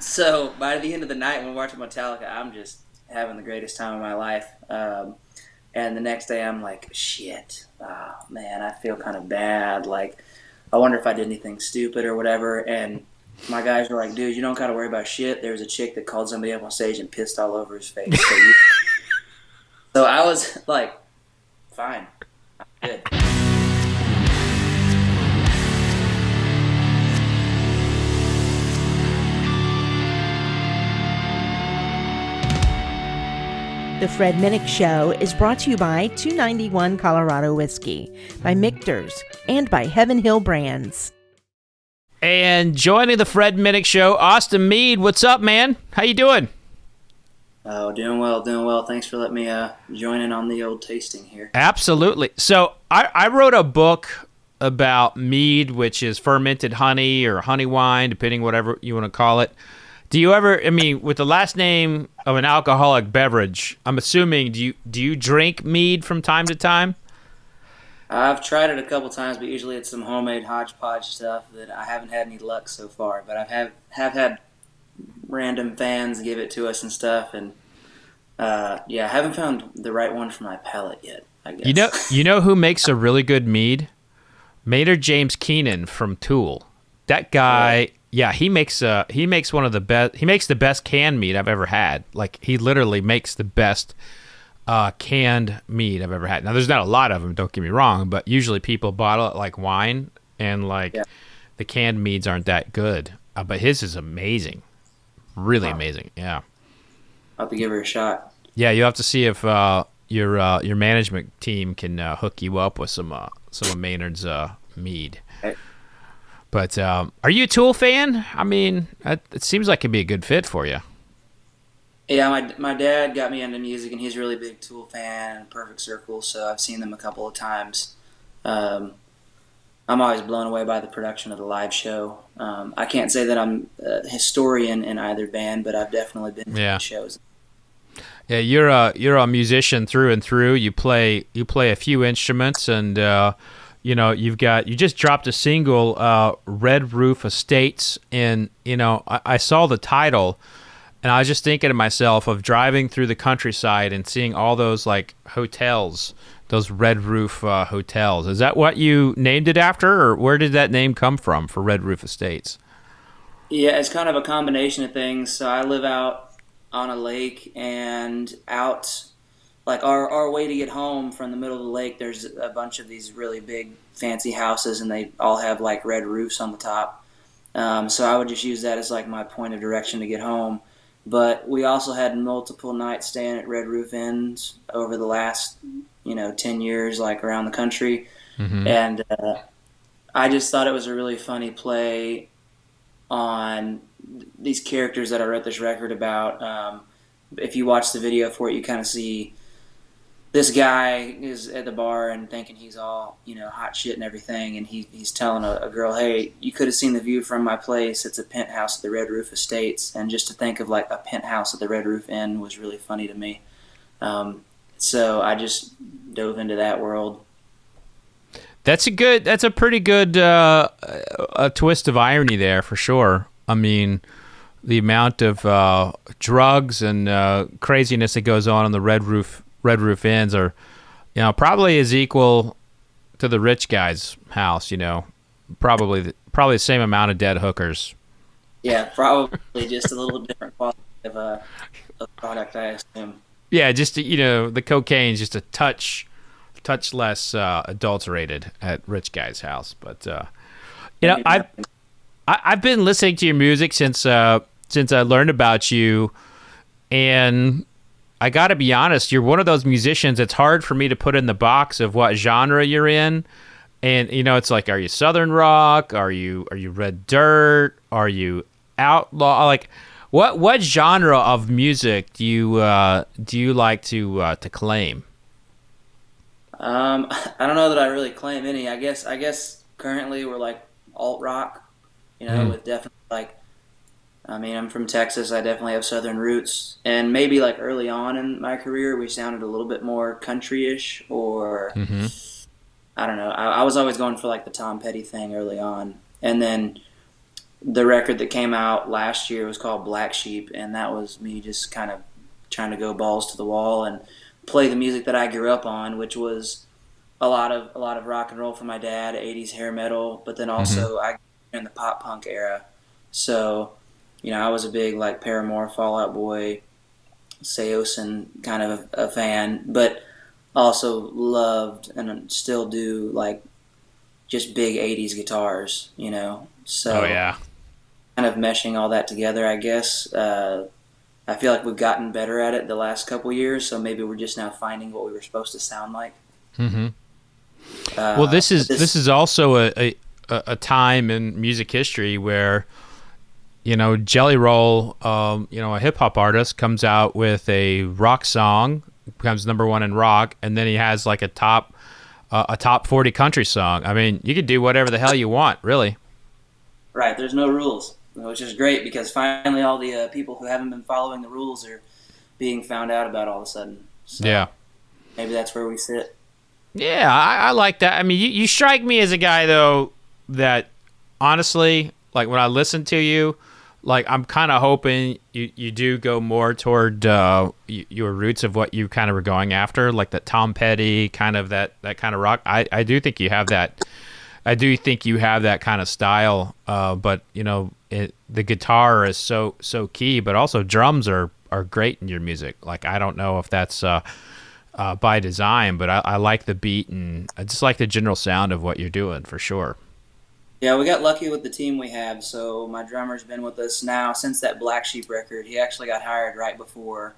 So by the end of the night when we're watching Metallica, I'm just having the greatest time of my life. And the next day I'm like, shit, oh, man, I feel kind of bad. Like, I wonder if I did anything stupid or whatever. And my guys were like, dude, you don't got to worry about shit. There was a chick that called somebody up on stage and pissed all over his face. So I was like, fine, I'm good. The Fred Minnick Show is brought to you by 291 Colorado Whiskey, by Michter's, and by Heaven Hill Brands. And joining the Fred Minnick Show, Austin Meade. What's up, man? How you doing? Oh, doing well, doing well. Thanks for letting me join in on the old tasting here. Absolutely. So I wrote a book about mead, which is fermented honey or honey wine, depending whatever you want to call it. Do you ever, I mean, with the last name of an alcoholic beverage, I'm assuming, do you drink mead from time to time? I've tried it a couple times, but usually it's some homemade hodgepodge stuff that I haven't had any luck so far. But have had random fans give it to us and stuff, and yeah, I haven't found the right one for my palate yet, I guess. You know who makes a really good mead? Maynard James Keenan from Tool. That guy, yeah, he makes one of the best. He makes the best canned mead I've ever had. Like, he literally makes the best canned mead I've ever had. Now, there's not a lot of them, don't get me wrong, but usually people bottle it like wine, and the canned meads aren't that good. But his is amazing, really amazing. Yeah, I'll have to give her a shot. Yeah, you have to see if your management team can hook you up with some of Maynard's mead. Okay. But are you a Tool fan? I mean, it seems like it'd be a good fit for you. Yeah, my dad got me into music, and he's a really big Tool fan and Perfect Circle, so I've seen them a couple of times. I'm always blown away by the production of the live show. I can't say that I'm a historian in either band, but I've definitely been to the shows. Yeah, you're a musician through and through. You play a few instruments, and you just dropped a single, Red Roof Estates, and I saw the title, and I was just thinking to myself of driving through the countryside and seeing all those like hotels, those red roof hotels. Is that what you named it after, or where did that name come from for Red Roof Estates? Yeah, it's kind of a combination of things. So I live out on a lake, and out like our way to get home from the middle of the lake, there's a bunch of these really big fancy houses, and they all have like red roofs on the top. So I would just use that as like my point of direction to get home. But we also had multiple nights staying at Red Roof Inns over the last 10 years, like around the country. Mm-hmm. And I just thought it was a really funny play on these characters that I wrote this record about. If you watch the video for it, you kind of see this guy is at the bar and thinking he's all, hot shit and everything, and he's telling a girl, hey, you could have seen the view from my place. It's a penthouse at the Red Roof Estates. And just to think of like a penthouse at the Red Roof Inn was really funny to me. So I just dove into that world. That's a pretty good a twist of irony there, for sure. I mean, the amount of drugs and craziness that goes on in the Red Roof Inns are, probably is equal to the rich guy's house. Probably the same amount of dead hookers. Yeah, probably just a little different quality of product, I assume. Yeah, just the cocaine's just a touch less adulterated at rich guy's house. But I've been listening to your music since I learned about you, and I got to be honest, you're one of those musicians. It's hard for me to put in the box of what genre you're in, and it's like, are you Southern rock? Are you Red Dirt? Are you outlaw? Like, what genre of music do you like to claim? I don't know that I really claim any. I guess currently we're like alt rock, with definitely like. I mean, I'm from Texas. I definitely have Southern roots. And maybe like early on in my career, we sounded a little bit more country-ish, or I don't know. I was always going for like the Tom Petty thing early on. And then the record that came out last year was called Black Sheep, and that was me just kind of trying to go balls to the wall and play the music that I grew up on, which was a lot of rock and roll from my dad, 80s hair metal, but then Mm-hmm. also I grew up in the pop punk era. So, I was a big like Paramore, Fall Out Boy, Seosin kind of a fan, but also loved and still do like just big 80s guitars. Oh So yeah. kind of meshing all that together, I guess. I feel like we've gotten better at it the last couple years, so maybe we're just now finding what we were supposed to sound like. Mm-hmm. Well, this But is this, this is also a time in music history where Jelly Roll, a hip hop artist, comes out with a rock song, becomes number one in rock, and then he has like a top 40 country song. I mean, you could do whatever the hell you want, really. right, there's no rules, which is great because finally all the people who haven't been following the rules are being found out about all of a sudden. Yeah. So maybe that's where we sit. Yeah, I like that. I mean, you strike me as a guy though that honestly, like when I listen to you, like I'm kind of hoping you do go more toward your roots of what you kind of were going after, like that Tom Petty kind of that kind of rock. I do think you have that. I do think you have that kind of style, but the guitar is so key, but also drums are great in your music. Like I don't know if that's by design, but I like the beat and I just like the general sound of what you're doing for sure. Yeah, we got lucky with the team we have. So my drummer's been with us now since that Black Sheep record. He actually got hired right before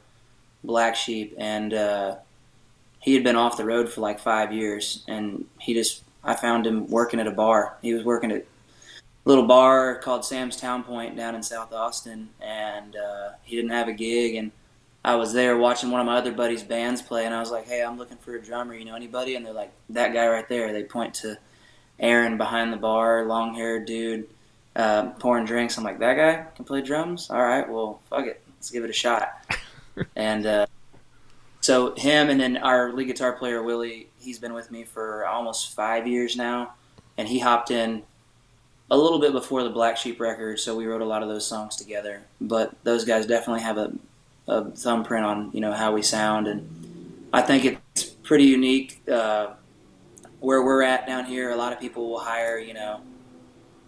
Black Sheep, and he had been off the road for like 5 years. And I found him working at a bar. He was working at a little bar called Sam's Town Point down in South Austin, and he didn't have a gig. And I was there watching one of my other buddies' bands play, and I was like, "Hey, I'm looking for a drummer. You know anybody?" And they're like, "That guy right there." They point to Aaron behind the bar, long haired dude, pouring drinks. I'm like, that guy can play drums? All right, well, fuck it. Let's give it a shot. And so him and then our lead guitar player, Willie, he's been with me for almost 5 years now. And he hopped in a little bit before the Black Sheep record, so we wrote a lot of those songs together. But those guys definitely have a thumbprint on, how we sound. And I think it's pretty unique. Where we're at down here, a lot of people will hire,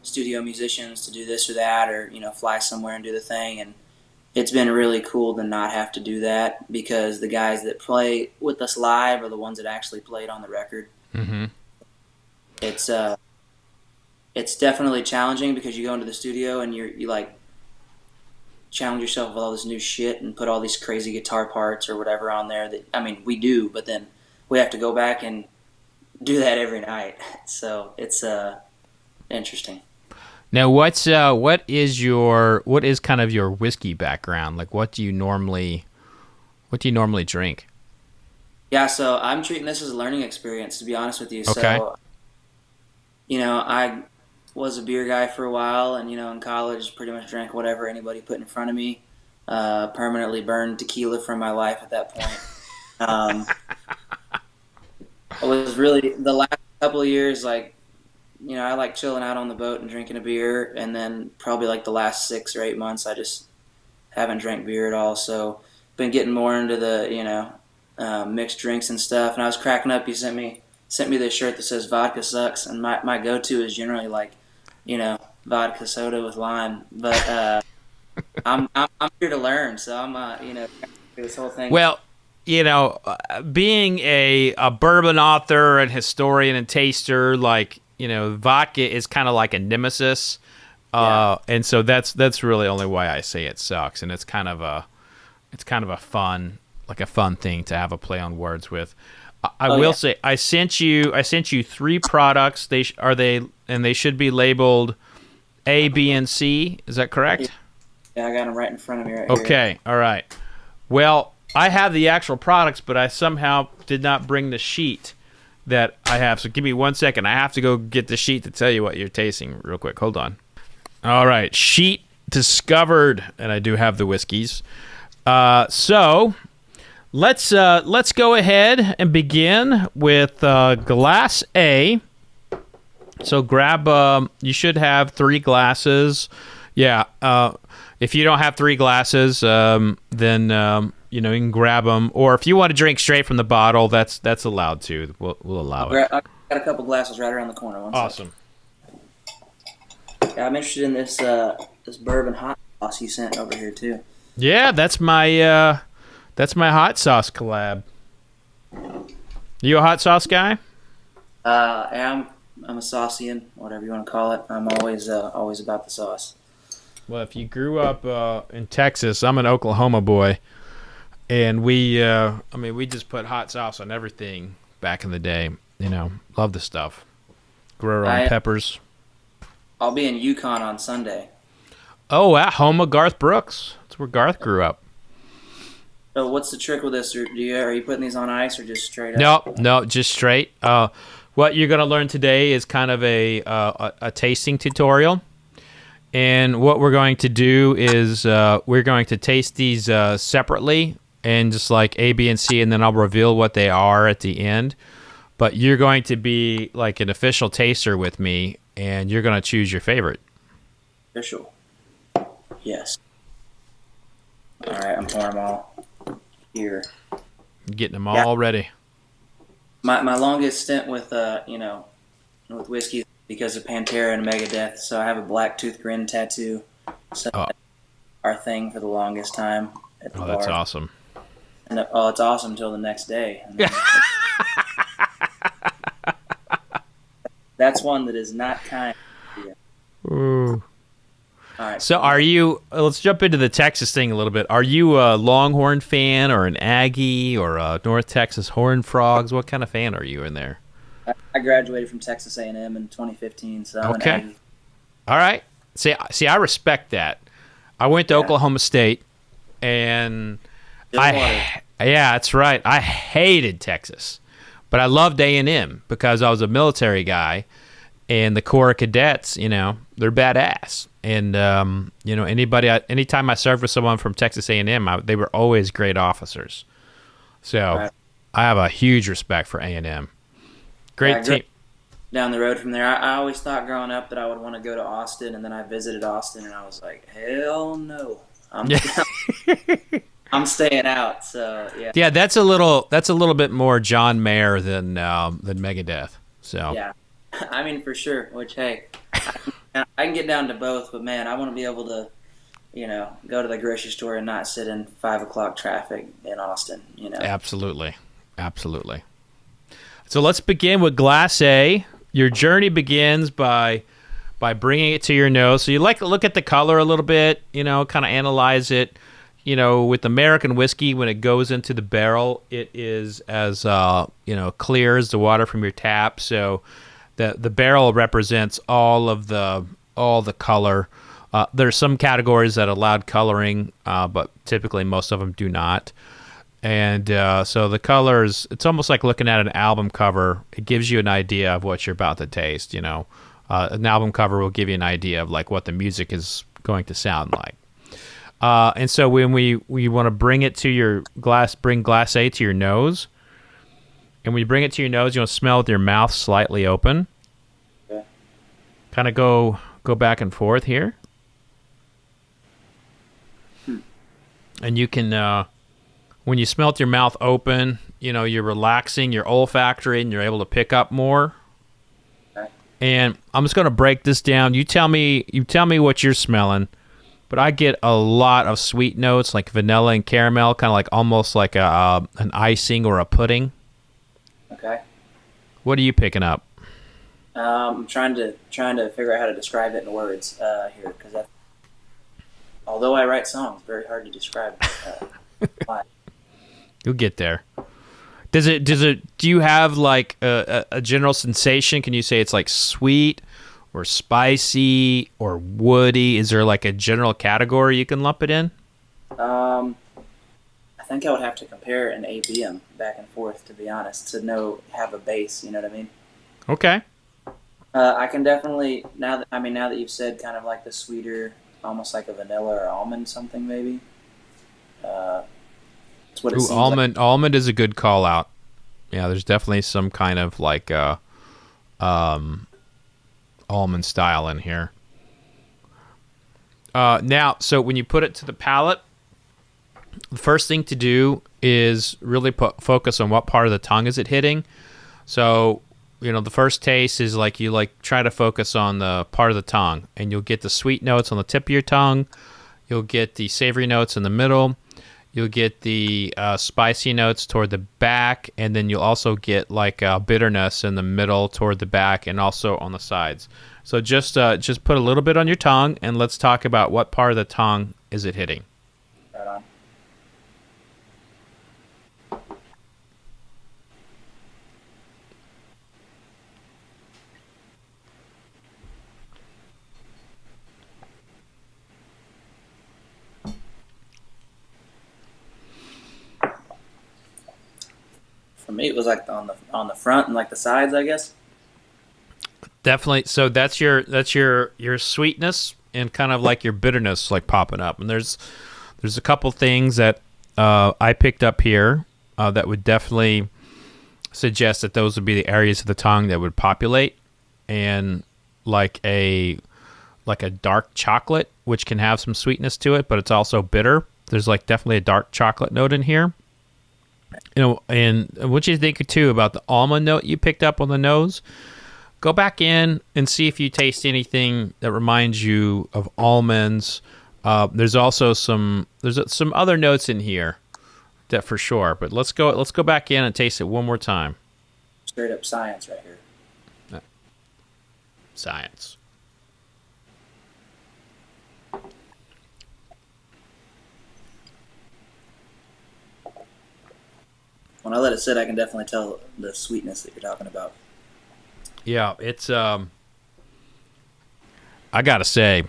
studio musicians to do this or that, or, fly somewhere and do the thing. And it's been really cool to not have to do that because the guys that play with us live are the ones that actually played on the record. Mm-hmm. It's it's definitely challenging because you go into the studio and you like challenge yourself with all this new shit and put all these crazy guitar parts or whatever on there that, I mean, we do, but then we have to go back and do that every night. So it's interesting. Now, what is kind of your whiskey background? Like, what do you normally drink? Yeah, so I'm treating this as a learning experience, to be honest with you. Okay. So, I was a beer guy for a while, and in college, pretty much drank whatever anybody put in front of me. Permanently burned tequila from my life at that point. I was really the last couple of years, like, I like chilling out on the boat and drinking a beer, and then probably like the last 6 or 8 months, I just haven't drank beer at all. So, been getting more into the mixed drinks and stuff. And I was cracking up. You sent me this shirt that says "Vodka sucks," and my go-to is generally like, vodka soda with lime. But I'm here to learn, so I'm this whole thing. Well, being a bourbon author and historian and taster, like vodka is kind of like a nemesis, and so that's really only why I say it sucks, and it's kind of a fun thing to have a play on words with. I will say I sent you 3 products. They should be labeled A, B, and C. Is that correct? Yeah, I got them right in front of me right here. Okay, all right. Well, I have the actual products, but I somehow did not bring the sheet that I have. So give me 1 second. I have to go get the sheet to tell you what you're tasting real quick. Hold on. All right, sheet discovered, and I do have the whiskeys. So let's go ahead and begin with glass A. So grab. You should have 3 glasses Yeah. If you don't have 3 glasses, then you can grab them. Or if you want to drink straight from the bottle, that's allowed too. We'll allow it. I got a couple glasses right around the corner. Awesome. Yeah, I'm interested in this this bourbon hot sauce you sent over here too. Yeah, that's my hot sauce collab. You a hot sauce guy? Yeah, I'm a saucian, whatever you want to call it. I'm always about the sauce. Well, if you grew up in Texas, I'm an Oklahoma boy, and we just put hot sauce on everything back in the day. Love the stuff. Grow our own peppers. I'll be in Yukon on Sunday. Oh, at home of Garth Brooks. That's where Garth grew up. So what's the trick with this? Are you putting these on ice or just straight up? No, just straight. What you're going to learn today is kind of a tasting tutorial. And what we're going to do is we're going to taste these separately and just like A, B, and C, and then I'll reveal what they are at the end. But you're going to be like an official taster with me, and you're going to choose your favorite. Official. Yes. All right, I'm pouring them all here. Getting them all ready. My longest stint with with whiskey because of Pantera and Megadeth, so I have a black tooth grin tattoo. So that's our thing for the longest time at the bar. That's awesome. And it's awesome until the next day. That's one that is not kind. Ooh. All right. So let's jump into the Texas thing a little bit. Are you a Longhorn fan or an Aggie or a North Texas Horned Frogs? What kind of fan are you in there? I graduated from Texas A&M in 2015, so I'm an Aggie. All right. See, I respect that. I went to Oklahoma State, and yeah, that's right. I hated Texas, but I loved A&M because I was a military guy, and the Corps of Cadets, they're badass. And anytime I served with someone from Texas A&M, they were always great officers. So I have a huge respect for A&M. Great team. Down the road from there, I always thought growing up that I would want to go to Austin, and then I visited Austin, and I was like, hell no, I'm staying out. So yeah, that's a little bit more John Mayer than Megadeth. So yeah, I mean for sure. Which hey, I can get down to both, but man, I want to be able to, go to the grocery store and not sit in 5 o'clock traffic in Austin. Absolutely. So let's begin with Glass A. Your journey begins by bringing it to your nose. So you like to look at the color a little bit, kind of analyze it. With American whiskey, when it goes into the barrel, it is as clear as the water from your tap. So the barrel represents all the color. There's some categories that allowed coloring, but typically most of them do not. And so the colors, it's almost like looking at an album cover. It gives you an idea of what you're about to taste. An album cover will give you an idea of like what the music is going to sound like. And so when we want to bring it to your glass, bring Glass A to your nose. And when you bring it to your nose, you want to smell with your mouth slightly open. Yeah. Kind of go back and forth here. And you can, when you smell with your mouth open, you're relaxing your olfactory and you're able to pick up more. Okay. And I'm just going to break this down. You tell me what you're smelling. But I get a lot of sweet notes like vanilla and caramel, kind of like almost like an icing or a pudding. Okay. What are you picking up? I'm trying to figure out how to describe it in words here, because although I write songs, very hard to describe. Why? You'll get there. Do you have like a general sensation? Can you say it's like sweet or spicy or woody? Is there like a general category you can lump it in? I think I would have to compare an ABM back and forth, to be honest, to have a base. You know what I mean? Okay. I can definitely now that you've said kind of like the sweeter, almost like a vanilla or almond something maybe. That's what it seems almond. like. Almond is a good call out. Yeah, there's definitely some kind of like almond style in here. Now, so when you put it to the palate, the first thing to do is really focus on what part of the tongue is it hitting. So, the first taste is like you try to focus on the part of the tongue, and you'll get the sweet notes on the tip of your tongue. You'll get the savory notes in the middle. You'll get the spicy notes toward the back, and then you'll also get bitterness in the middle toward the back and also on the sides. So just put a little bit on your tongue, and let's talk about what part of the tongue is it hitting. Right on. For me, it was like on the front and like the sides, I guess. Definitely. So that's your sweetness and kind of like your bitterness like popping up. And there's a couple things that I picked up here that would definitely suggest that those would be the areas of the tongue that would populate, and like a dark chocolate, which can have some sweetness to it, but it's also bitter. There's definitely a dark chocolate note in here. And what you think too about the almond note you picked up on the nose? Go back in and see if you taste anything that reminds you of almonds. There's also some other notes in here that for sure. But let's go back in and taste it one more time. Straight up science right here. Science. When I let it sit, I can definitely tell the sweetness that you're talking about. Yeah, it's I gotta say,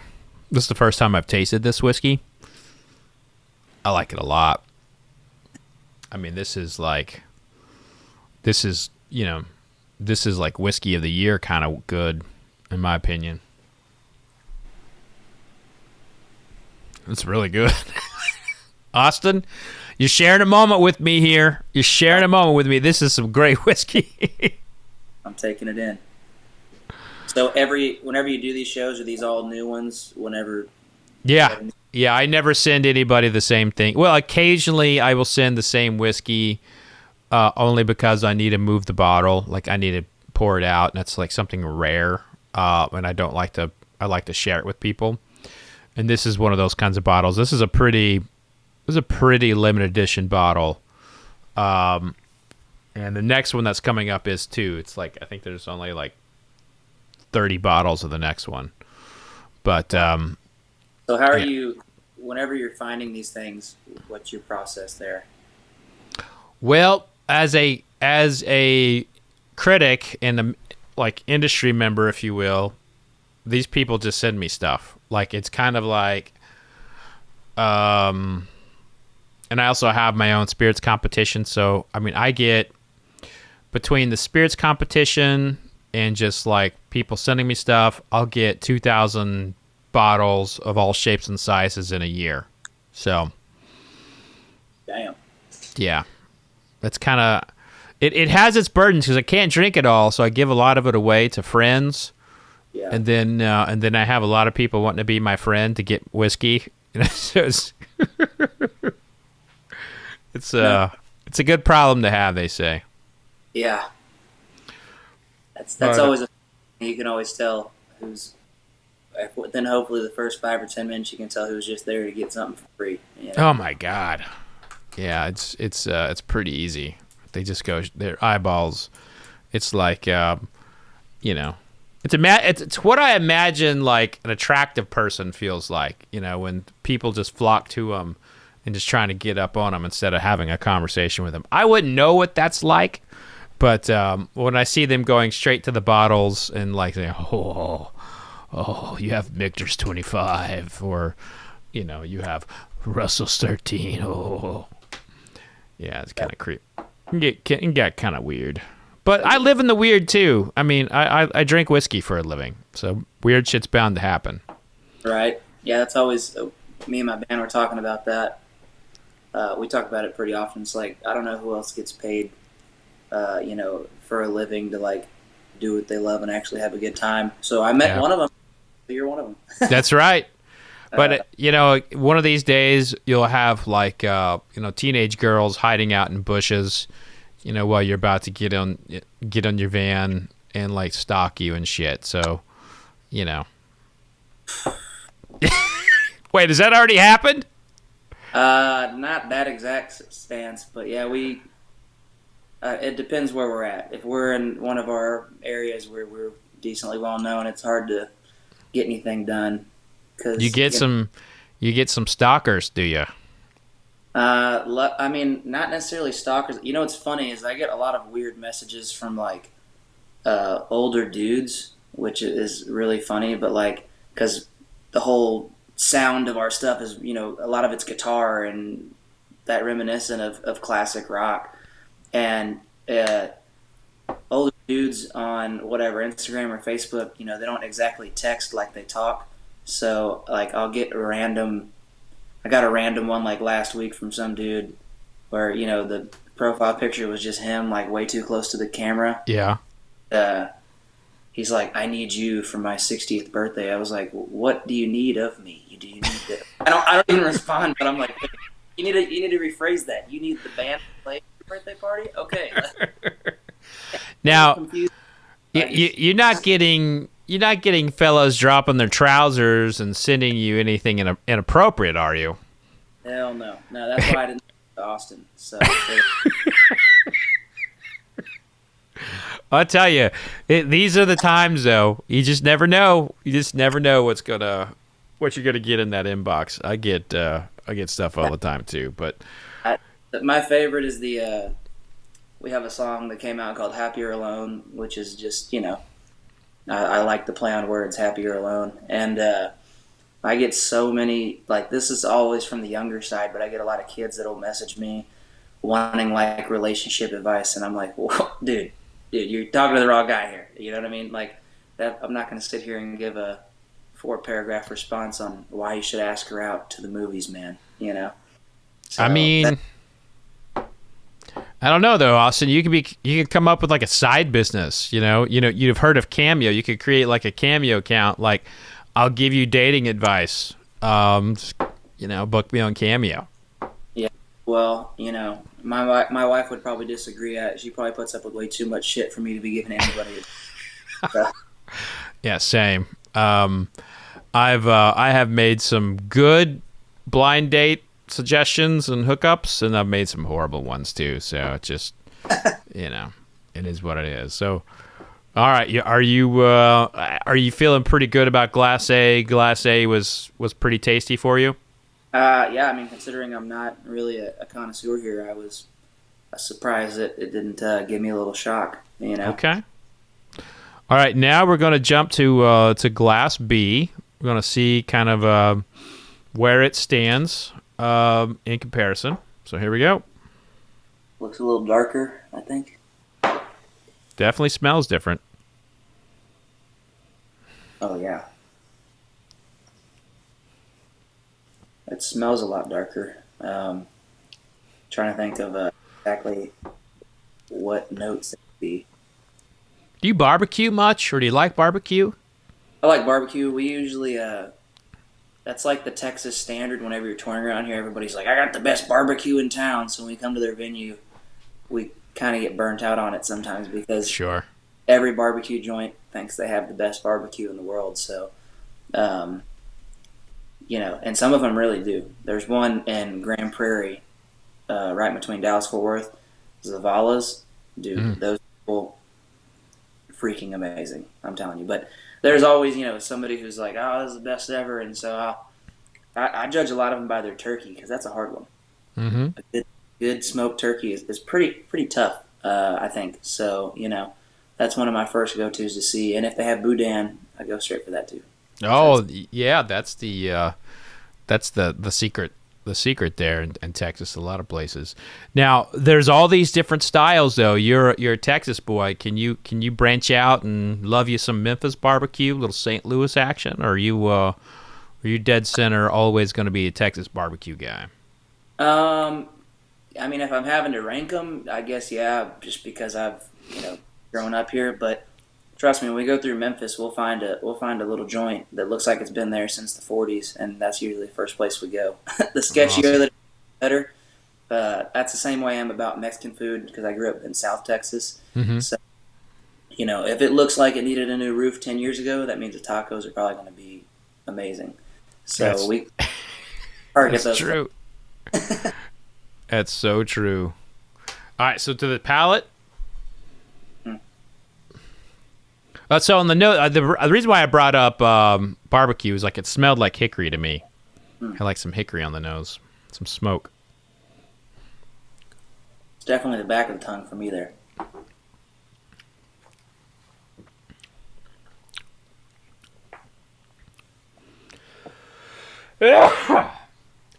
this is the first time I've tasted this whiskey. I like it a lot. I mean, this is like whiskey of the year kind of good, in my opinion. It's really good. Austin, you're sharing a moment with me here. You're sharing a moment with me. This is some great whiskey. I'm taking it in. So whenever you do these shows, are these all new ones? Yeah, I never send anybody the same thing. Well, occasionally I will send the same whiskey, only because I need to move the bottle. Like I need to pour it out, and that's like something rare. And I don't like to. I like to share it with people. And this is one of those kinds of bottles. This is a pretty limited edition bottle. And the next one that's coming up is too. It's like I think there's only like 30 bottles of the next one. But so how are you? Whenever you're finding these things, what's your process there? Well, as a critic and a industry member, if you will, these people just send me stuff. Like it's kind of like, and I also have my own spirits competition. So I mean, I get between the spirits competition and just like people sending me stuff, I'll get 2,000 bottles of all shapes and sizes in a year. So, damn. Yeah, that's kind of it has its burdens because I can't drink it all, so I give a lot of it away to friends. Yeah. And then I have a lot of people wanting to be my friend to get whiskey. So it's a good problem to have, they say. Yeah. That's always you can always tell who's. Then hopefully the first 5 or 10 minutes you can tell who's just there to get something for free. You know? Oh my God. Yeah, it's pretty easy. They just go their eyeballs. It's like it's what I imagine like an attractive person feels like. When people just flock to them and just trying to get up on them instead of having a conversation with them. I wouldn't know what that's like, but when I see them going straight to the bottles and like saying, oh, you have Michter's 25, or you have Russell's 13. Oh, yeah, it's kind of creepy. It can get kind of weird. But I live in the weird too. I mean, I drink whiskey for a living, so weird shit's bound to happen. Right. Yeah, that's always me and my band were talking about that. We talk about it pretty often. It's like I don't know who else gets paid, for a living to like do what they love and actually have a good time. So I met one of them. You're one of them. That's right. But one of these days you'll have like teenage girls hiding out in bushes, while you're about to get on your van and like stalk you and shit. So, Wait, has that already happened? Not that exact stance, but yeah, we. It depends where we're at. If we're in one of our areas where we're decently well known, it's hard to get anything done. Cause, you get some stalkers, do you? I mean, not necessarily stalkers. What's funny is I get a lot of weird messages from like older dudes, which is really funny. But like, because the whole sound of our stuff is, a lot of it's guitar and that reminiscent of classic rock. And older dudes on whatever Instagram or Facebook, they don't exactly text like they talk. So like I got a random one like last week from some dude where the profile picture was just him like way too close to the camera. Yeah. He's like, I need you for my 60th birthday. I was like, what do you need of me? Do you need to? I don't even respond, but I'm like, you need to rephrase that. You need the band to play birthday party? Okay. Now, you're not getting fellas dropping their trousers and sending you anything inappropriate, are you? Hell no. No, that's why I didn't go to Austin. So I'll tell you, these are the times though. You just never know. You just never know what you're gonna get in that inbox. I get stuff all the time too, but. My favorite is we have a song that came out called Happier Alone, which is just, I like the play on words, Happier Alone. And I get so many, like this is always from the younger side, but I get a lot of kids that'll message me wanting like relationship advice. And I'm like, whoa, dude, you're talking to the wrong guy here. You know what I mean? Like that, I'm not going to sit here and give a 4-paragraph response on why you should ask her out to the movies, man. So, I mean... I don't know though, Austin. You could come up with like a side business. You've heard of Cameo. You could create like a Cameo account. Like, I'll give you dating advice. Book me on Cameo. Yeah. Well, my wife would probably disagree. She probably puts up with way too much shit for me to be giving anybody. Yeah, same. I have made some good blind date suggestions and hookups, and I've made some horrible ones too. So it just, it is what it is. So, all right, are you feeling pretty good about Glass A? Glass A was pretty tasty for you. Yeah, I mean, considering I'm not really a connoisseur here, I was surprised that it didn't give me a little shock. Okay. All right, now we're going to jump to Glass B. We're going to see kind of where it stands. In comparison. So here we go. Looks a little darker, I think. Definitely smells different. Oh, yeah. It smells a lot darker. Trying to think of exactly what notes it would be. Do you barbecue much, or do you like barbecue? I like barbecue. We usually... that's like the Texas standard. Whenever you're touring around here, everybody's like, I got the best barbecue in town. So when we come to their venue, we kind of get burnt out on it sometimes because sure, every barbecue joint thinks they have the best barbecue in the world. So, and some of them really do. There's one in Grand Prairie, right between Dallas-Fort Worth, Zavala's. Dude, those people, freaking amazing. I'm telling you. But there's always, somebody who's like, oh, this is the best ever. And so I judge a lot of them by their turkey because that's a hard one. Mm-hmm. A good smoked turkey is pretty tough, I think. So, that's one of my first go-tos to see. And if they have boudin, I go straight for that too. Oh, yeah, that's the secret. The secret there in Texas, a lot of places. Now, there's all these different styles, though. You're a Texas boy. Can you branch out and love you some Memphis barbecue, little St. Louis action, or are you dead center always going to be a Texas barbecue guy? I mean, if I'm having to rank them, I guess yeah, just because I've grown up here. But trust me, when we go through Memphis, we'll find a little joint that looks like it's been there since the '40s, and that's usually the first place we go. The sketchier Awesome. the better. That's the same way I am about Mexican food because I grew up in South Texas. Hmm. So if it looks like it needed a new roof 10 years ago, that means the tacos are probably going to be amazing. So That's we target that's those. true. That's so true. All right, so to the palate. So on the note, the reason why I brought up barbecue is like it smelled like hickory to me. I like some hickory on the nose, some smoke. It's definitely the back of the tongue for me there. I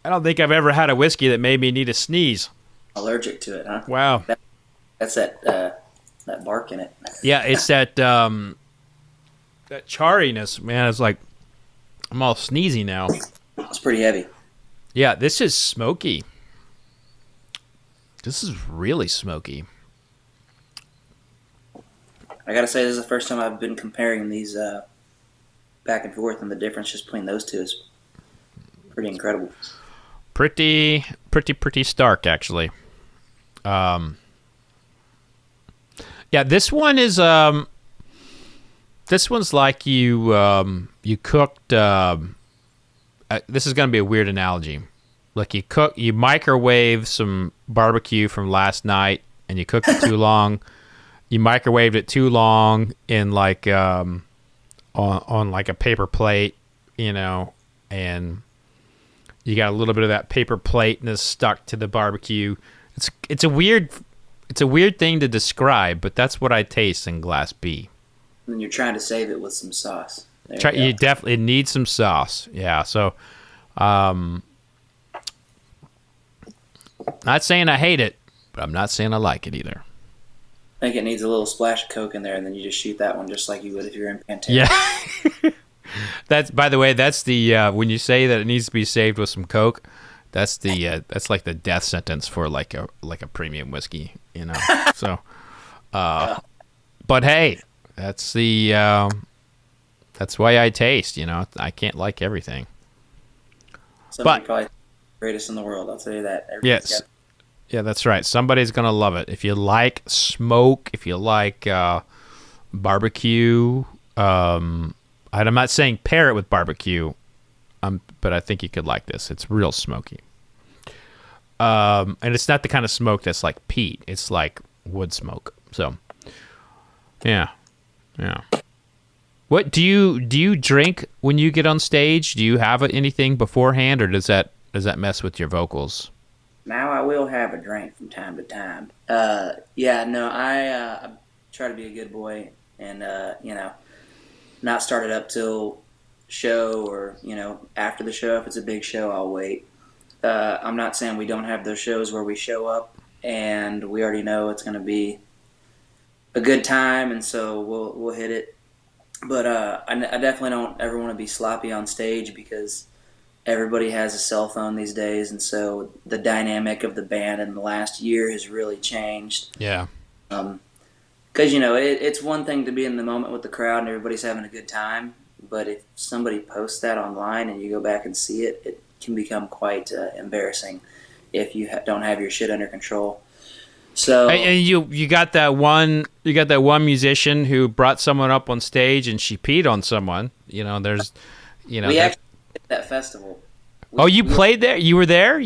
don't think I've ever had a whiskey that made me need a sneeze. Allergic to it, huh? Wow. That's that bark in it. Yeah, it's that charriness, man. It's like I'm all sneezy now. It's pretty heavy. Yeah, this is smoky. This is really smoky. I gotta say, this is the first time I've been comparing these back and forth, and the difference just between those two is pretty incredible. Pretty stark, actually. Yeah, this one is this one's like you cooked. This is gonna be a weird analogy. Like you microwave some barbecue from last night, and you cooked it too long. You microwaved it too long in like on like a paper plate, and you got a little bit of that paper plate and it's stuck to the barbecue. It's a weird thing to describe, but that's what I taste in Glass B. And you're trying to save it with some sauce. You definitely need some sauce. Yeah, so not saying I hate it, but I'm not saying I like it either. I think it needs a little splash of Coke in there, and then you just shoot that one just like you would if you're in Pantera. Yeah. By the way, that's the when you say that it needs to be saved with some Coke, that's like the death sentence for like a premium whiskey, So, but hey, that's that's why I taste. I can't like everything. Somebody probably the greatest in the world. I'll tell you that. Yes. Yeah, that's right. Somebody's gonna love it. If you like smoke, if you like barbecue, and I'm not saying pair it with barbecue, but I think you could like this. It's real smoky, and it's not the kind of smoke that's like peat. It's like wood smoke. So, yeah. What do you drink when you get on stage? Do you have anything beforehand, or does that mess with your vocals? Now I will have a drink from time to time. I try to be a good boy and not start it up till show or after the show. If it's a big show, I'll wait. I'm not saying we don't have those shows where we show up and we already know it's going to be a good time, and so we'll hit it. But I definitely don't ever want to be sloppy on stage because everybody has a cell phone these days, and so the dynamic of the band in the last year has really changed. Yeah. Because it's one thing to be in the moment with the crowd and everybody's having a good time, but if somebody posts that online and you go back and see it, it can become quite embarrassing if you don't have your shit under control. So and you got that one musician who brought someone up on stage and she peed on someone. We actually did that festival. You played there? You were there?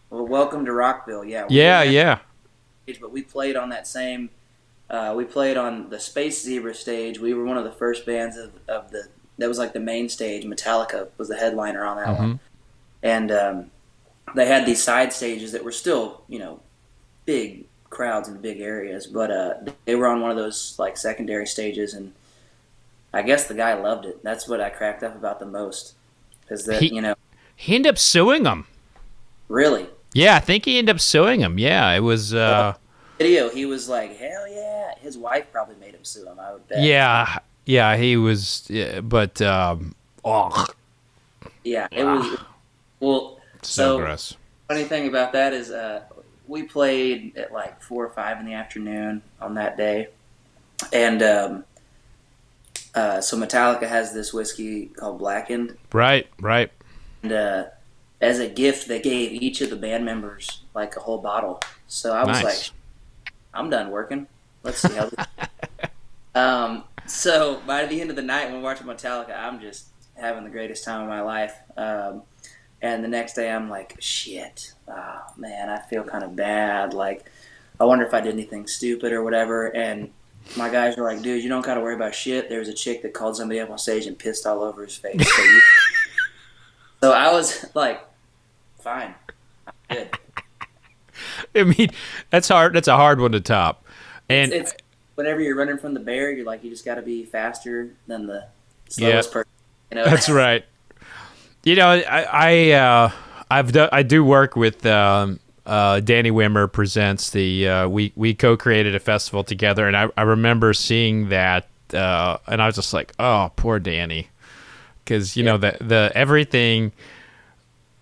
Well, welcome to Rockville. Yeah. Yeah. But we played on that same. We played on the Space Zebra stage. We were one of the first bands of the. That was like the main stage. Metallica was the headliner on that one, and they had these side stages that were still big crowds in big areas, but they were on one of those like secondary stages, and I guess the guy loved it. That's what I cracked up about the most. Is that he ended up suing him. Really? Yeah, I think he ended up suing him. Yeah, it was. Video. He was like, hell yeah. His wife probably made him sue him. I would bet. Yeah, he was. Yeah, but yeah, it was. Well, so gross. Funny thing about that is, we played at like 4 or 5 in the afternoon on that day, and So Metallica has this whiskey called Blackened, Right, right. and as a gift, they gave each of the band members like a whole bottle. So I was like, Nice. I'm done working. Let's see how this. So by the end of the night when we're watching Metallica, I'm just having the greatest time of my life. And the next day, I'm like, shit, oh, man, I feel kind of bad. Like, I wonder if I did anything stupid or whatever. And my guys were like, dude, you don't got to worry about shit. There was a chick that called somebody up on stage and pissed all over his face. So I was like, fine, I'm good. I mean, that's hard. That's a hard one to top. And It's whenever you're running from the bear, you're like, you just got to be faster than the yeah, slowest person. You know, that's right. You know, I do work with Danny Wimmer presents the we co-created a festival together, and I remember seeing that, and I was just like, oh, poor Danny, because you know the everything.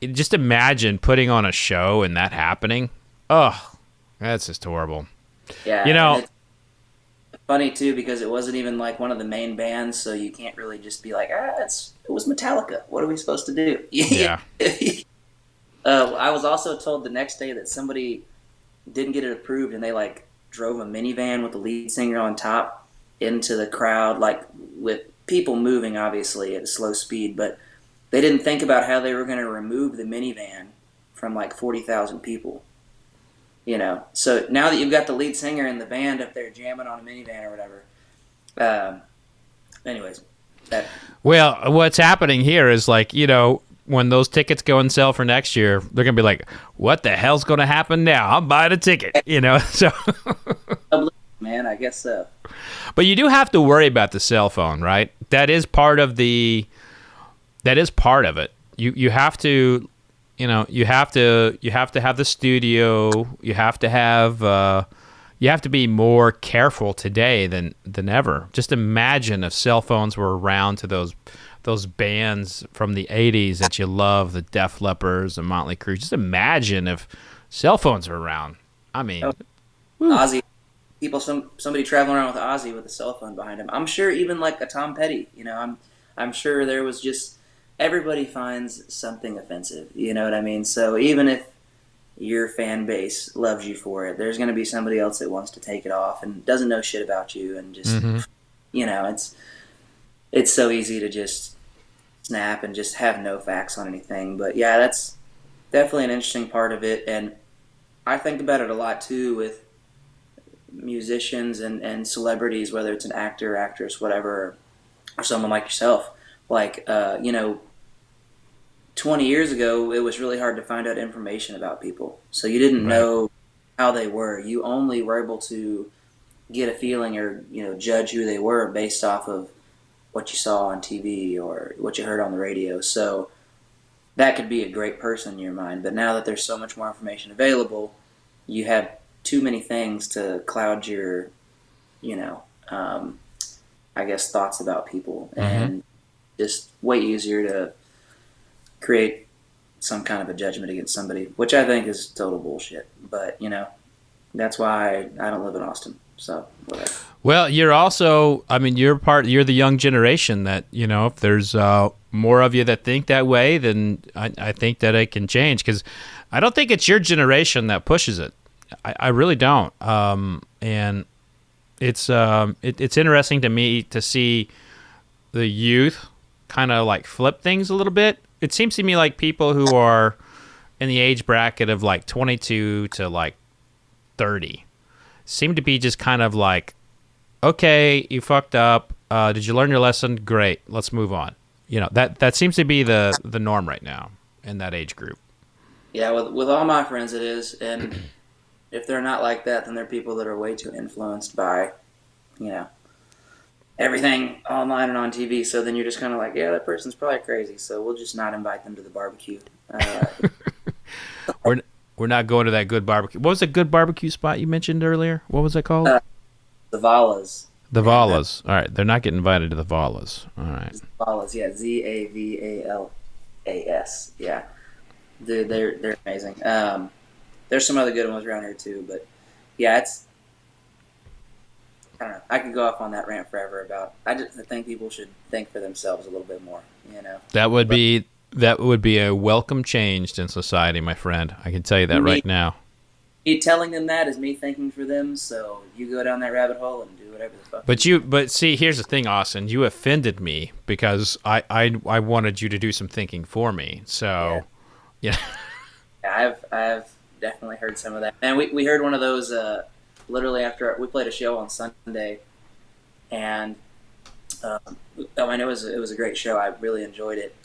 Just imagine putting on a show and that happening. Oh, that's just horrible. yeah. You And know, it's funny too because it wasn't even like one of the main bands, so you can't really just be like, it was Metallica. What are we supposed to do? yeah. I was also told the next day that somebody didn't get it approved, and they like drove a minivan with the lead singer on top into the crowd, like with people moving obviously at a slow speed, but they didn't think about how they were going to remove the minivan from like 40,000 people. You know, so now that you've got the lead singer and the band up there jamming on a minivan or whatever. Anyways, that Well, what's happening here is like, you know, when those tickets go on sale for next year, they're going to be like, what the hell's going to happen now? I'm buying a ticket, you know? So, man, I guess so. but you do have to worry about the cell phone, right? That is part of it. You have to, you know, you have to have the studio. You have to be more careful today than ever. Just imagine if cell phones were around to those bands from the 80s that you love, the Def Leppards and Motley Crue. Just imagine if cell phones were around. I mean, woo. Ozzy, somebody traveling around with Ozzy with a cell phone behind him. I'm sure even like a Tom Petty, you know, I'm sure there was just everybody finds something offensive. You know what I mean? So even if your fan base loves you for it, there's going to be somebody else that wants to take it off and doesn't know shit about you, and just Mm-hmm. you know, it's so easy to just snap and just have no facts on anything. But yeah, that's definitely an interesting part of it, and I think about it a lot too with musicians and celebrities, whether it's an actor, actress, whatever, or someone like yourself. Like, you know, 20 years ago, it was really hard to find out information about people. So you didn't Right. know how they were. You only were able to get a feeling or, you know, judge who they were based off of what you saw on TV or what you heard on the radio. So that could be a great person in your mind. But now that there's so much more information available, you have too many things to cloud your, you know, I guess thoughts about people, Mm-hmm. and just way easier to create some kind of a judgment against somebody, which I think is total bullshit. But you know, that's why I don't live in Austin. So whatever. Well, you're also, I mean, you're the young generation that, you know, if there's more of you that think that way, then I think that it can change, because I don't think it's your generation that pushes it. I really don't. And it's interesting to me to see the youth kind of like flip things a little bit. It seems to me like people who are in the age bracket of like 22 to like 30 seem to be just kind of like, okay, you fucked up. Did you learn your lesson? Great, let's move on. You know, that seems to be the norm right now in that age group. Yeah, with all my friends it is, and if they're not like that, then they're people that are way too influenced by, you know, everything online and on TV. So then you're just kind of like, yeah, that person's probably crazy. So we'll just not invite them to the barbecue. We're we're not going to that good barbecue. What was the good barbecue spot you mentioned earlier? What was it called? The Valas. The Valas. All right, they're not getting invited to the Valas. All right. Valas, yeah, Zavalas. Yeah, they're amazing. There's some other good ones around here too, but yeah, I don't know. I could go off on that rant forever about. I think people should think for themselves a little bit more. You know. That would But be that would be a welcome change in society, my friend. I can tell you that me, right now. me telling them that is me thinking for them. So you go down that rabbit hole and do whatever the fuck you. But see, here's the thing, Austin. You offended me because I wanted you to do some thinking for me. Yeah. So, yeah. I've definitely heard some of that. And we heard one of those literally after we played a show on Sunday, and I mean it was a great show. I really enjoyed it.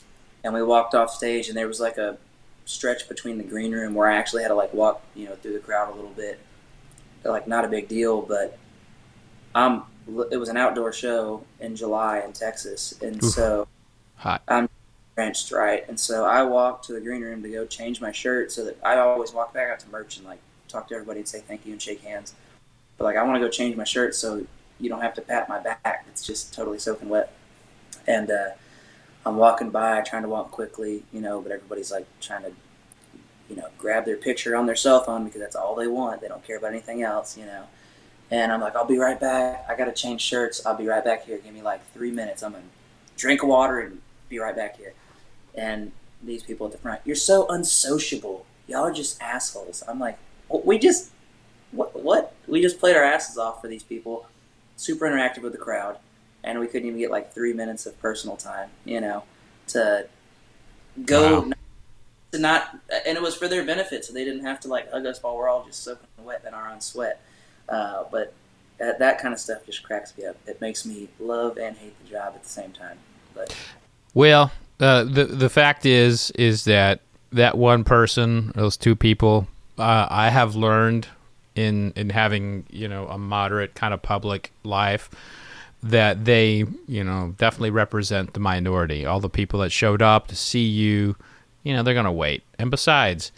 And we walked off stage, and there was like a stretch between the green room where I actually had to like walk through the crowd a little bit. Like not a big deal, but it was an outdoor show in July in Texas, and Oof. so Hot. I'm drenched, right? And so I walked to the green room to go change my shirt, so that I always walk back out to merch and like talk to everybody and say thank you and shake hands. But like I want to go change my shirt so you don't have to pat my back. It's just totally soaking wet. And I'm walking by, trying to walk quickly, but everybody's like trying to, grab their picture on their cell phone because that's all they want. They don't care about anything else. And I'm like, I'll be right back. I got to change shirts. I'll be right back here. Give me like 3 minutes. I'm going to drink water and be right back here. And these people at the front, you're so unsociable. Y'all are just assholes. I'm like, what? We just played our asses off for these people. Super interactive with the crowd. And we couldn't even get like 3 minutes of personal time, to go. Wow. To not, and it was for their benefit, so they didn't have to like hug us while we're all just soaking wet in our own sweat. But that kind of stuff just cracks me up. It makes me love and hate the job at the same time. But Well, the fact is that one person, those two people, I have learned in having a moderate kind of public life that they definitely represent the minority. All the people that showed up to see you, they're gonna wait. And besides,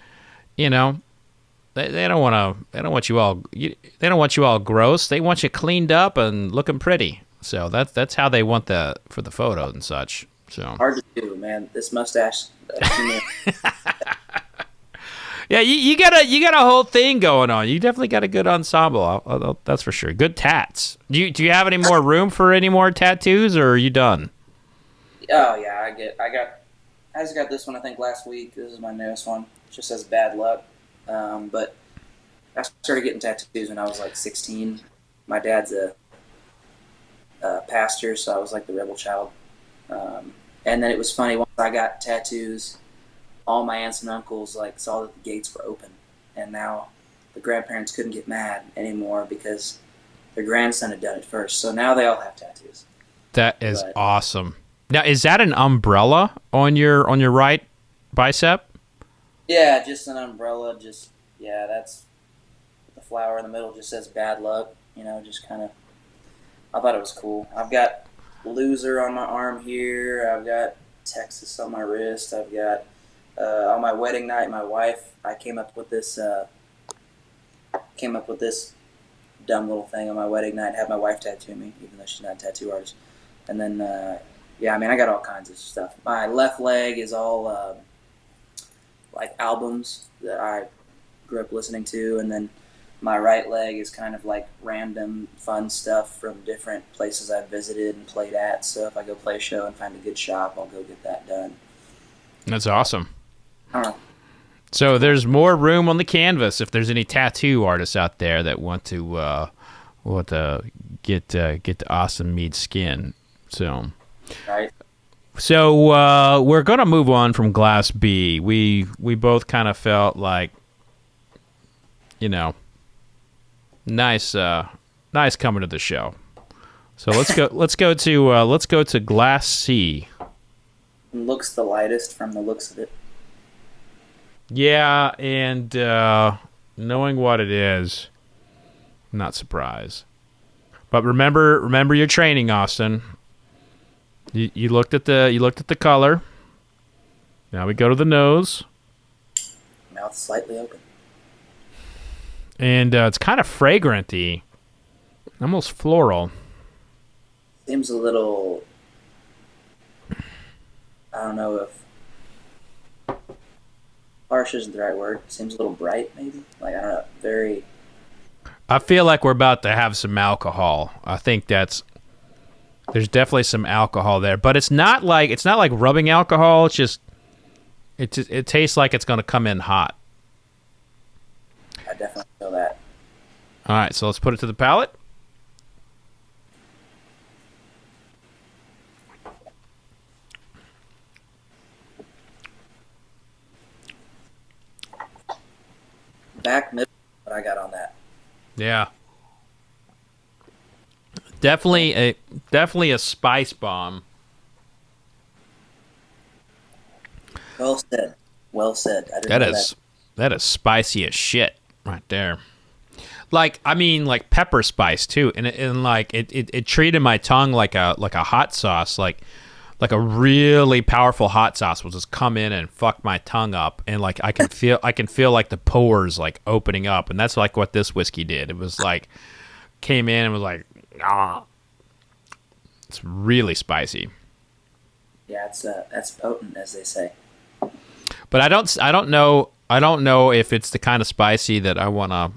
they don't want you all gross. They want you cleaned up and looking pretty. So that's how they want for the photos and such. So hard to do, man. This mustache. yeah, you got a whole thing going on. You definitely got a good ensemble. That's for sure. Good tats. Do you have any more room for any more tattoos, or are you done? Oh yeah, I just got this one. I think last week. This is my newest one. It just says bad luck. But I started getting tattoos when I was like 16. My dad's a pastor, so I was like the rebel child. And then it was funny, once I got tattoos, all my aunts and uncles like saw that the gates were open, and now the grandparents couldn't get mad anymore because their grandson had done it first. So now they all have tattoos. That is awesome. Now, is that an umbrella on your right bicep? Yeah, just an umbrella. That's the flower in the middle. Just says bad luck. Just kind of. I thought it was cool. I've got loser on my arm here. I've got Texas on my wrist. I've got on my wedding night, my wife. I came up with this dumb little thing on my wedding night. Had my wife tattoo me, even though she's not a tattoo artist. And then I got all kinds of stuff. My left leg is all like albums that I grew up listening to, and then my right leg is kind of like random fun stuff from different places I've visited and played at. So if I go play a show and find a good shop, I'll go get that done. That's awesome. I don't know. So there's more room on the canvas if there's any tattoo artists out there that want to get the Austin Meade skin. So, Right. So we're gonna move on from Glass B. We both kind of felt like, nice coming to the show. So let's go to Glass C. Looks the lightest from the looks of it. Yeah, and knowing what it is, I'm not surprised. But remember your training, Austin. You looked at the color. Now we go to the nose. Mouth slightly open. And it's kind of fragrant-y. Almost floral. Seems a little, I don't know if harsh isn't the right word. Seems a little bright, maybe. Like, I don't know. Very. I feel like we're about to have some alcohol. I think there's definitely some alcohol there, but it's not like rubbing alcohol. It's just it tastes like it's going to come in hot. I definitely feel that. All right, so let's put it to the palate. Back middle, what I got on that. Yeah. Definitely a spice bomb. Well said. Well said. I didn't That know is that is spicy as shit right there. Like, I mean, like pepper spice too, and like it treated my tongue like a hot sauce, like a really powerful hot sauce will just come in and fuck my tongue up, and like I can feel like the pores like opening up, and that's like what this whiskey did. It was like came in and was like, ah, it's really spicy. Yeah, that's potent, as they say. But I don't know if it's the kind of spicy that I wanna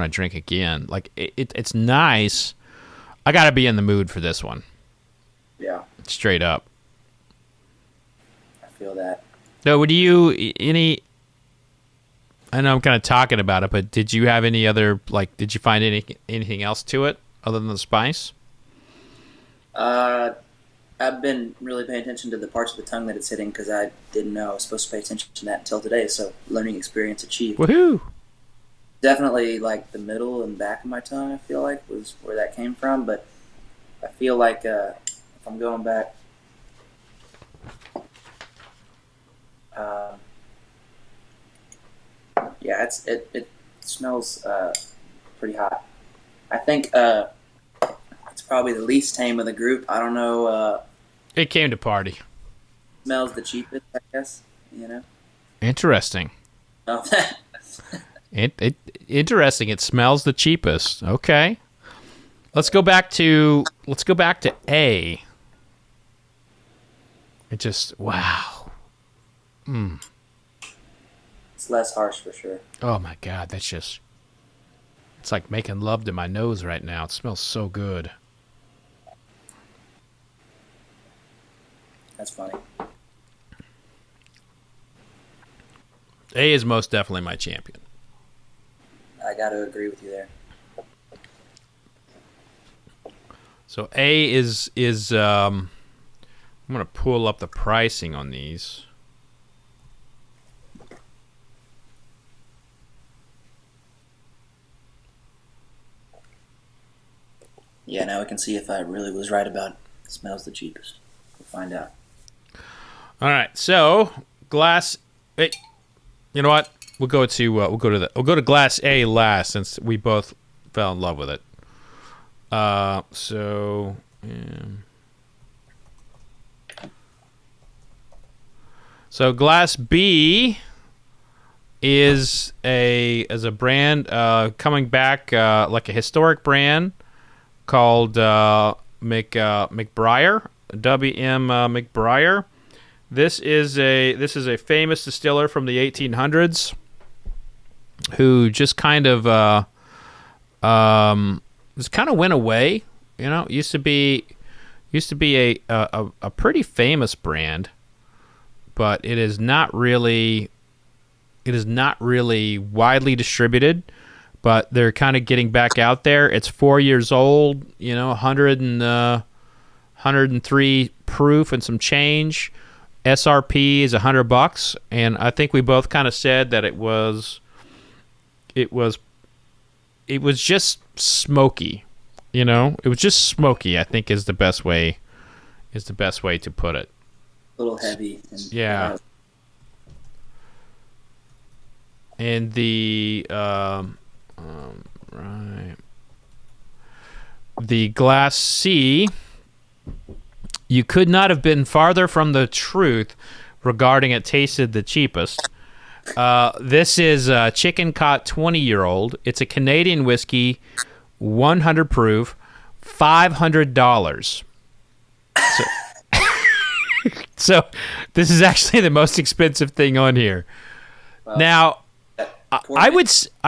drink again. Like it's nice. I gotta be in the mood for this one. Yeah, Straight up. I feel that. No, I know I'm kind of talking about it, but did you have any other, like, did you find anything else to it other than the spice? I've been really paying attention to the parts of the tongue that it's hitting because I didn't know I was supposed to pay attention to that until today. So learning experience achieved. Woohoo! Definitely like the middle and back of my tongue, I feel like, was where that came from. But I feel like if I'm going back, yeah, it smells pretty hot. I think it's probably the least tame of the group. I don't know. It came to party. Smells the cheapest, I guess. Interesting. Oh, Interesting. It smells the cheapest. Okay. Let's go back to A. It just, wow. it's less harsh for sure. Oh my God, it's like making love to my nose right now. It smells so good. That's funny. A is most definitely my champion. I got to agree with you there. So A is I'm going to pull up the pricing on these. Yeah, now we can see if I really was right about it smells the cheapest. We'll find out. All right, so glass. Hey, you know what? We'll go to glass A last since we both fell in love with it. So glass B is a brand coming back like a historic brand called McBrayer, W.M. McBrayer. This is a famous distiller from the 1800s who just kind of went away. Used to be a pretty famous brand, but it is not really widely distributed. But they're kind of getting back out there. It's 4 years old, 103 proof and some change. SRP is $100, and I think we both kind of said that it was just smoky. It was just smoky, I think is the best way to put it. A little heavy. And, yeah. And the right. The glass C, you could not have been farther from the truth regarding it tasted the cheapest. This is Chicken Cock 20-year-old. It's a Canadian whiskey, 100 proof, $500. So this is actually the most expensive thing on here. Well, now, I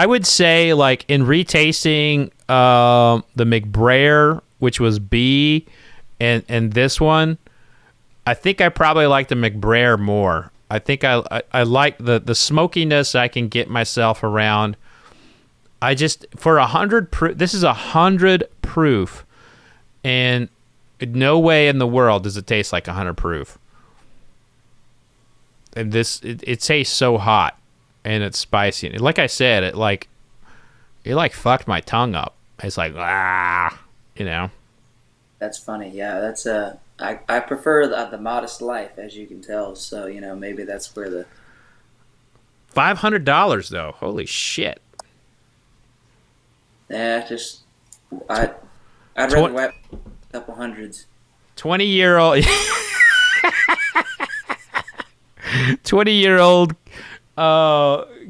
would say, like, in retasting the McBrayer, which was B, and this one, I think I probably like the McBrayer more. I think I like the smokiness I can get myself around. I just, for 100 proof, this is 100 proof, and no way in the world does it taste like 100 proof. And it tastes so hot, and it's spicy. And like I said, it fucked my tongue up. It's like, you know. That's funny. Yeah, that's I prefer the modest life, as you can tell. So maybe that's where the $500 though. Holy shit. Yeah, just I'd rather wipe a couple hundreds. 20-year-old 20-year-old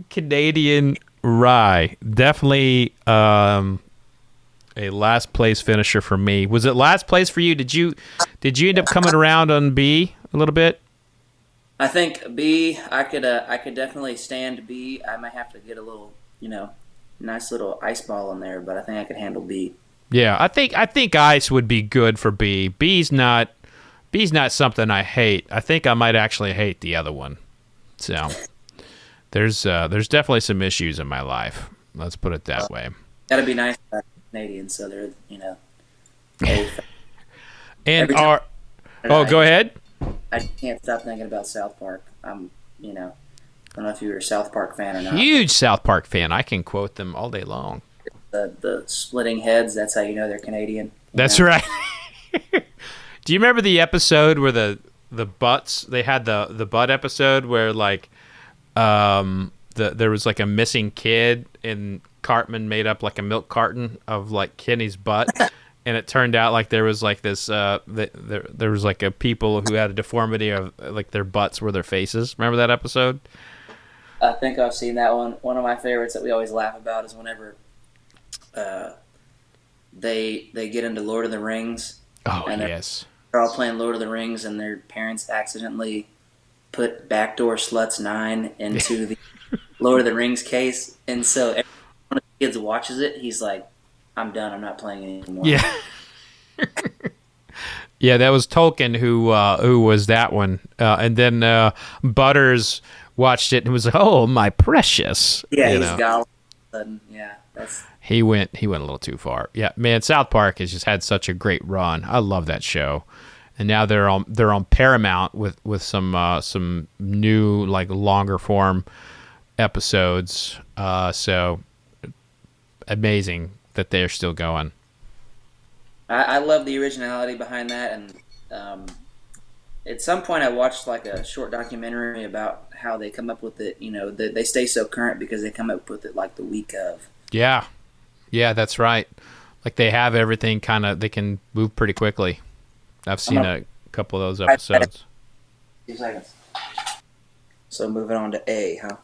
Canadian rye. Definitely a last place finisher for me. Was it last place for you? Did you end up coming around on B a little bit? I think B. I could definitely stand B. I might have to get a little nice little ice ball in there, but I think I could handle B. Yeah, I think ice would be good for B. B's not something I hate. I think I might actually hate the other one. So there's definitely some issues in my life. Let's put it that way. That'd be nice for Canadians, so they're and go ahead. I can't stop thinking about South Park. I don't know if you're a South Park fan or not. Huge South Park fan. I can quote them all day long. The splitting heads, that's how you know they're Canadian. That's right. Do you remember the episode where the butts, they had the butt episode where like there was like a missing kid and Cartman made up like a milk carton of like Kenny's butt, and it turned out like there was like this there was like a people who had a deformity of like their butts were their faces. Remember that episode? I think I've seen that one. One of my favorites that we always laugh about is whenever they get into Lord of the Rings. Oh, and yes. They're all playing Lord of the Rings, and their parents accidentally put Backdoor Sluts 9 into the Lord of the Rings case, and so every one of the kids watches it, he's like, I'm done, I'm not playing anymore. Yeah. Yeah, that was Tolkien who was that one. And then Butters watched it and was like, oh, my precious. Yeah, he's got all of a sudden. Yeah, that's... He went a little too far. Yeah, man, South Park has just had such a great run. I love that show. And now they're on Paramount with some new like longer form episodes. So amazing that they're still going. I love the originality behind that, and at some point I watched like a short documentary about how they come up with it. They stay so current because they come up with it like the week of. Yeah, that's right. Like they have everything kind of, they can move pretty quickly. I've seen a couple of those episodes. 2 seconds. So moving on to A, huh?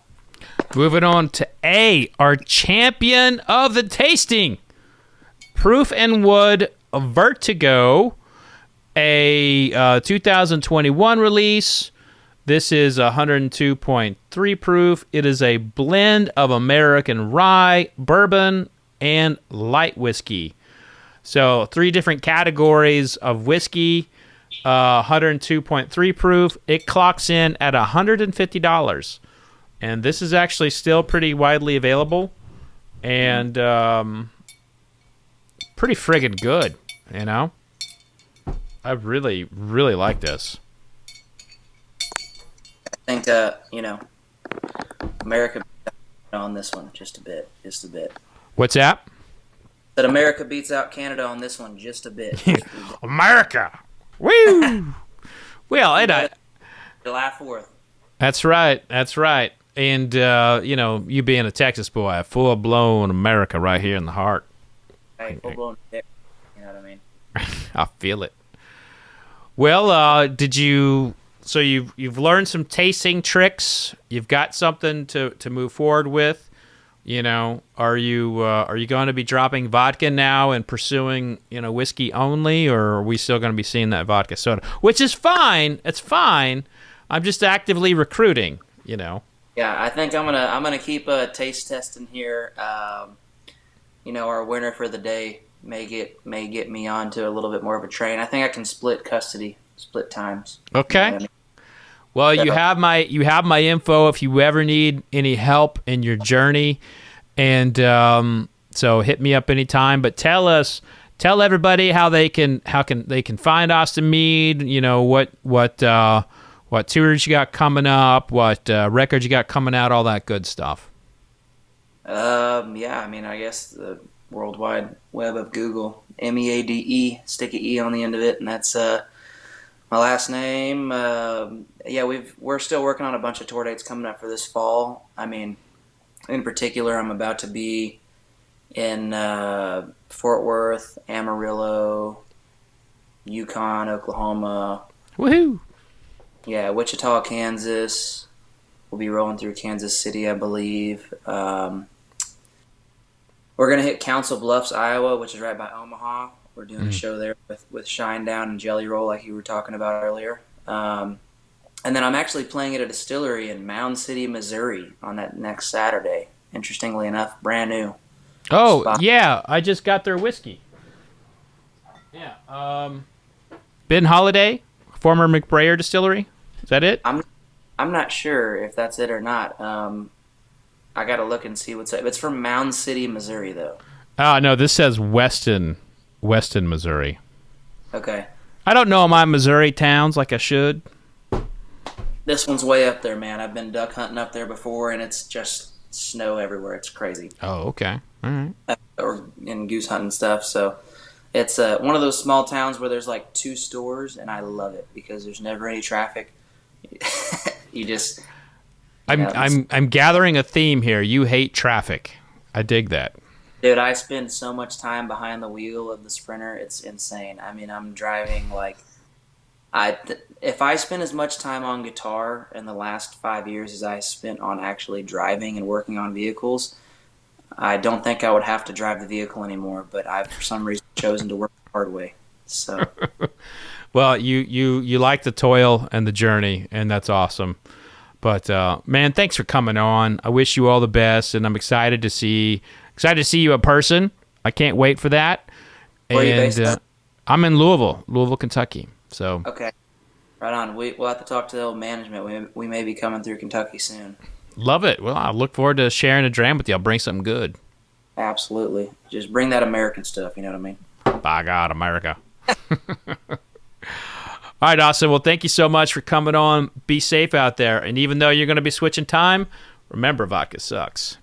Moving on to A, our champion of the tasting. Proof and Wood Vertigo, a 2021 release. This is 102.3 proof. It is a blend of American rye, bourbon, and light whiskey. So 3 different categories of whiskey, 102.3 proof. It clocks in at $150. And this is actually still pretty widely available and pretty friggin' good, I really, really like this. I think, America on this one just a bit. What's that? That America beats out Canada on this one just a bit. America! Woo! Well, July 4th. That's right. And, you being a Texas boy, full-blown America right here in the heart. Hey, full-blown dick. You know what I mean? I feel it. Well, so you've learned some tasting tricks. You've got something to move forward with. Are you going to be dropping vodka now and pursuing, whiskey only, or are we still going to be seeing that vodka soda? Which is fine. It's fine. I'm just actively recruiting, Yeah, I think I'm gonna keep taste testing here. Our winner for the day may get me onto a little bit more of a train. I think I can split custody, split times. You know Okay. what I mean? Well, So, you have my info if you ever need any help in your journey, and so hit me up anytime. But tell everybody how they can find Austin Meade. What tours you got coming up, what records you got coming out, all that good stuff. yeah, I mean, I guess the World Wide Web of Google, Meade, stick a E on the end of it, and that's my last name. Yeah, we're still working on a bunch of tour dates coming up for this fall. I mean, in particular, I'm about to be in Fort Worth, Amarillo, Yukon, Oklahoma. Woohoo! Yeah, Wichita, Kansas. We'll be rolling through Kansas City, I believe. We're gonna hit Council Bluffs, Iowa, which is right by Omaha. We're doing a Mm. show there with Shinedown and Jelly Roll, like you were talking about earlier. And then I'm actually playing at a distillery in Mound City, Missouri, on that next Saturday. Interestingly enough, brand new Oh spot. yeah, I just got their whiskey. Yeah. Ben Holiday, former McBrayer distillery. Is that it? I'm not sure if that's it or not. I got to look and see what's up. It's from Mound City, Missouri, though. Oh no, this says Weston, Missouri. Okay, I don't know my Missouri towns like I should. this one's way up there, man. I've been duck hunting up there before, and it's just snow everywhere. It's crazy, Oh, okay. All right. or in goose hunting stuff. So it's one of those small towns where there's like two stores, and I love it because there's never any traffic. you just, you I'm know, I'm I'm gathering a theme here. You hate traffic. I dig that. dude, I spend so much time behind the wheel of the Sprinter. It's insane. I mean, I'm driving like if I spent as much time on guitar in the last 5 years as I spent on actually driving and working on vehicles, I don't think I would have to drive the vehicle anymore. But I've for some reason chosen to work the hard way. So Well, you like the toil and the journey, and that's awesome. But man, thanks for coming on. I wish you all the best, and I'm excited to see you in person. I can't wait for that. where are you based And at? I'm in Louisville, Kentucky. So Okay, right on. We'll have to talk to the old management. We may be coming through Kentucky soon. love it. Well, I look forward to sharing a dram with you. I'll bring something good. Absolutely. Just bring that American stuff. You know what I mean? By God, America. All right, Austin. Well, thank you so much for coming on. Be safe out there. And even though you're going to be switching time, remember vodka sucks.